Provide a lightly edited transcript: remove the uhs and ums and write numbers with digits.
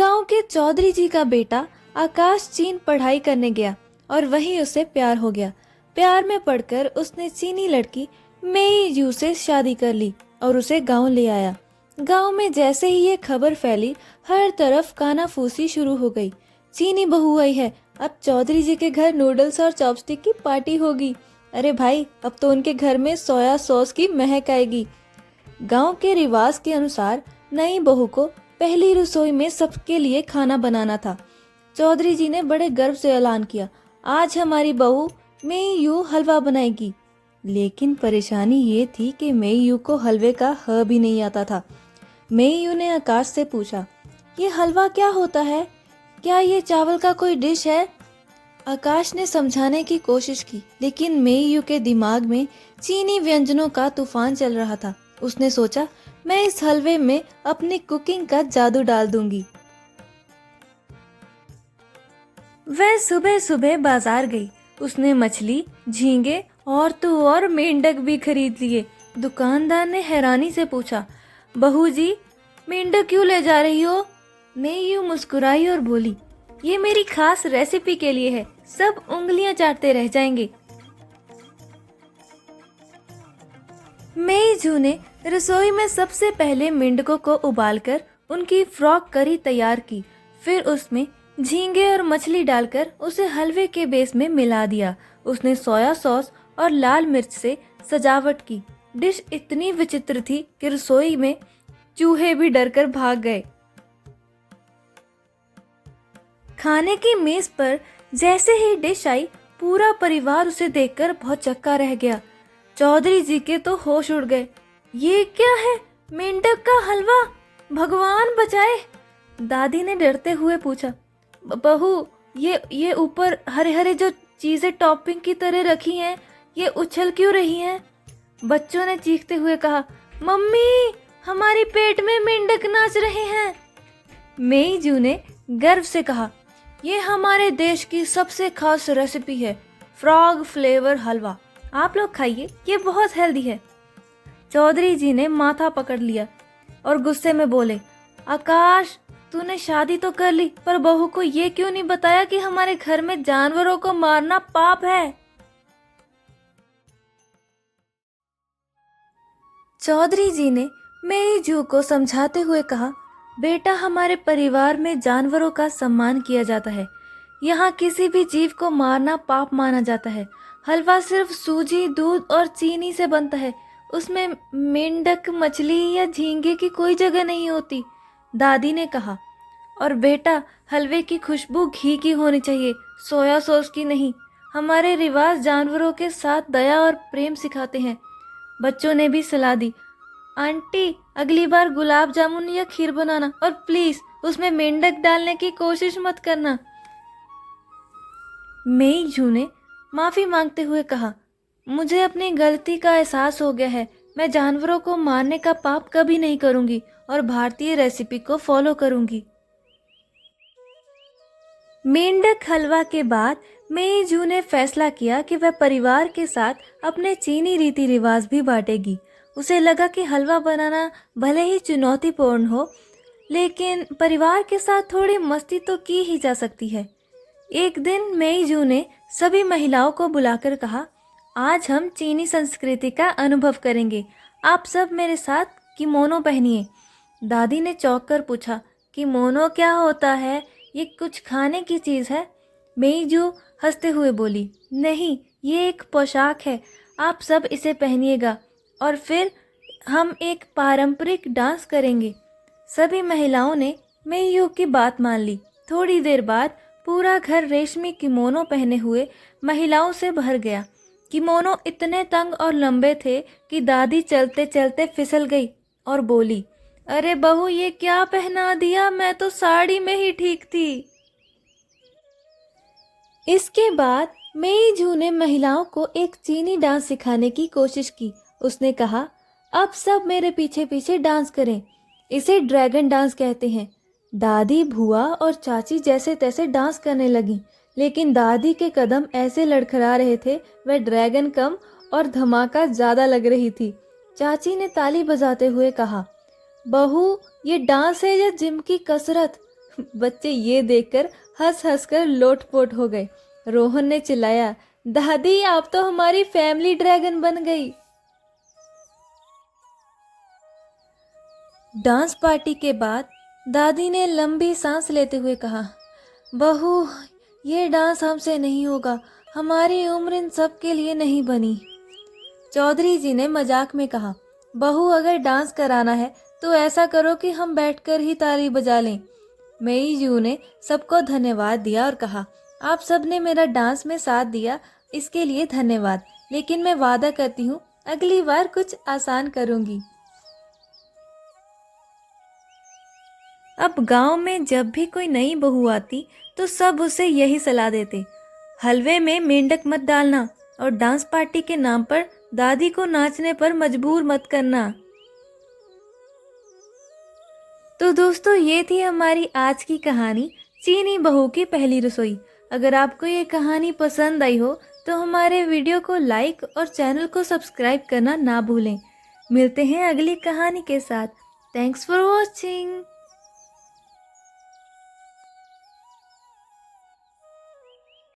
गांव के चौधरी जी का बेटा आकाश चीन पढ़ाई करने गया और वहीं उसे प्यार हो गया। प्यार में पड़कर उसने चीनी लड़की मेई यू से शादी कर ली और उसे गांव ले आया। गांव में जैसे ही ये खबर फैली, हर तरफ कानाफूसी शुरू हो गई। चीनी बहू आई है, अब चौधरी जी के घर नूडल्स और चॉपस्टिक की पार्टी होगी। अरे भाई, अब तो उनके घर में सोया सॉस की महक आएगी। गांव के रिवाज के अनुसार नई बहू को पहली रसोई में सबके लिए खाना बनाना था। चौधरी जी ने बड़े गर्व से ऐलान किया, आज हमारी बहू मेई यू हलवा बनाएगी। लेकिन परेशानी ये थी कि मेई यू को हलवे का ह भी नहीं आता था। मेई यू ने आकाश से पूछा, ये हलवा क्या होता है? क्या ये चावल का कोई डिश है? आकाश ने समझाने की कोशिश की, लेकिन मेई यू के दिमाग में चीनी व्यंजनों का तूफान चल रहा था। उसने सोचा, मैं इस हलवे में अपनी कुकिंग का जादू डाल दूंगी। वह सुबह सुबह बाजार गई। उसने मछली, झींगे और तो और मेंढक भी खरीद लिए। दुकानदार ने हैरानी से पूछा, बहू जी, मेंढक क्यों ले जा रही हो? मेई यू मुस्कुराई और बोली, ये मेरी खास रेसिपी के लिए है, सब उंगलियां चाटते रह जाएंगे। मेई जू ने रसोई में सबसे पहले मेंढकों को उबालकर उनकी फ्रॉक करी तैयार की। फिर उसमें झींगे और मछली डालकर उसे हलवे के बेस में मिला दिया। उसने सोया सॉस और लाल मिर्च से सजावट की। डिश इतनी विचित्र थी कि रसोई में चूहे भी डरकर भाग गए। खाने की मेज पर जैसे ही डिश आई, पूरा परिवार उसे देखकर बहुत चक्का रह गया। चौधरी जी के तो होश उड़ गए। ये क्या है? मेंढक का हलवा! भगवान बचाए! दादी ने डरते हुए पूछा, बहू, ये ऊपर हरे हरे जो चीजें टॉपिंग की तरह रखी हैं, ये उछल क्यों रही हैं? बच्चों ने चीखते हुए कहा, मम्मी, हमारी पेट में मेंढक नाच रहे हैं। मेई जू ने गर्व से कहा, ये हमारे देश की सबसे खास रेसिपी है, फ्रॉग फ्लेवर हलवा। आप लोग खाइए, ये बहुत हेल्दी है। चौधरी जी ने माथा पकड़ लिया और गुस्से में बोले, आकाश, तूने शादी तो कर ली, पर बहू को ये क्यों नहीं बताया कि हमारे घर में जानवरों को मारना पाप है? चौधरी जी ने मेई जू को समझाते हुए कहा, बेटा, हमारे परिवार में जानवरों का सम्मान किया जाता है। यहाँ किसी भी जीव को मारना पाप माना जाता है। हलवा सिर्फ सूजी, दूध और चीनी से बनता है। उसमें मेंढक, मछली या झींगे की कोई जगह नहीं होती। दादी ने कहा, और बेटा, हलवे की खुशबू घी की होनी चाहिए, सोया सॉस की नहीं। हमारे रिवाज जानवरों के साथ दया और प्रेम सिखाते हैं। बच्चों ने भी सलाह दी, आंटी, अगली बार गुलाब जामुन या खीर बनाना, और प्लीज उसमें मेंढक डालने की कोशिश मत करना। मेई जू ने माफी मांगते हुए कहा, मुझे अपनी गलती का एहसास हो गया है। मैं जानवरों को मारने का पाप कभी नहीं करूंगी और भारतीय रेसिपी को फॉलो करूंगी। मेंढक हलवा के बाद मेई जू ने फैसला किया कि वह परिवार के साथ अपने चीनी रीति रिवाज भी बांटेगी। उसे लगा कि हलवा बनाना भले ही चुनौतीपूर्ण हो, लेकिन परिवार के साथ थोड़ी मस्ती तो की ही जा सकती है। एक दिन मेई जू ने सभी महिलाओं को बुलाकर कहा, आज हम चीनी संस्कृति का अनुभव करेंगे। आप सब मेरे साथ किमोनो पहनिए। दादी ने चौंक कर पूछा, किमोनो क्या होता है? ये कुछ खाने की चीज़ है? मेई जू हंसते हुए बोली, नहीं, ये एक पोशाक है। आप सब इसे पहनिएगा और फिर हम एक पारंपरिक डांस करेंगे। सभी महिलाओं ने मेई यू की बात मान ली। थोड़ी देर बाद पूरा घर रेशमी किमोनो पहने हुए महिलाओं से भर गया। किमोनो इतने तंग और लंबे थे कि दादी चलते चलते फिसल गई और बोली, अरे बहू, ये क्या पहना दिया? मैं तो साड़ी में ही ठीक थी। इसके बाद मेई जू ने महिलाओं को एक चीनी डांस सिखाने की कोशिश की। उसने कहा, अब सब मेरे पीछे पीछे डांस करें। इसे ड्रैगन डांस कहते हैं। दादी, भुआ और चाची जैसे तैसे डांस करने लगी, लेकिन दादी के कदम ऐसे लड़खड़ा रहे थे, वह ड्रैगन कम और धमाका ज्यादा लग रही थी। चाची ने ताली बजाते हुए कहा, बहू, ये डांस है या जिम की कसरत? बच्चे ये देखकर हंस हंस कर लोटपोट हो गए। रोहन ने चिल्लाया, दादी आप तो हमारी फैमिली ड्रैगन बन गई। डांस पार्टी के बाद दादी ने लंबी सांस लेते हुए कहा, बहू ये डांस हमसे नहीं होगा, हमारी उम्र इन सब के लिए नहीं बनी। चौधरी जी ने मजाक में कहा, बहू अगर डांस कराना है तो ऐसा करो कि हम बैठकर ही ताली बजा लें। मेईजू ने सबको धन्यवाद दिया और कहा, आप सब ने मेरा डांस में साथ दिया, इसके लिए धन्यवाद, लेकिन मैं वादा करती हूँ अगली बार कुछ आसान करूँगी। अब गांव में जब भी कोई नई बहू आती तो सब उसे यही सलाह देते, हलवे में मेंढक मत डालना और डांस पार्टी के नाम पर दादी को नाचने पर मजबूर मत करना। तो दोस्तों ये थी हमारी आज की कहानी, चीनी बहू की पहली रसोई। अगर आपको ये कहानी पसंद आई हो तो हमारे वीडियो को लाइक और चैनल को सब्सक्राइब करना ना भूलें। मिलते हैं अगली कहानी के साथ। Thanks for watching.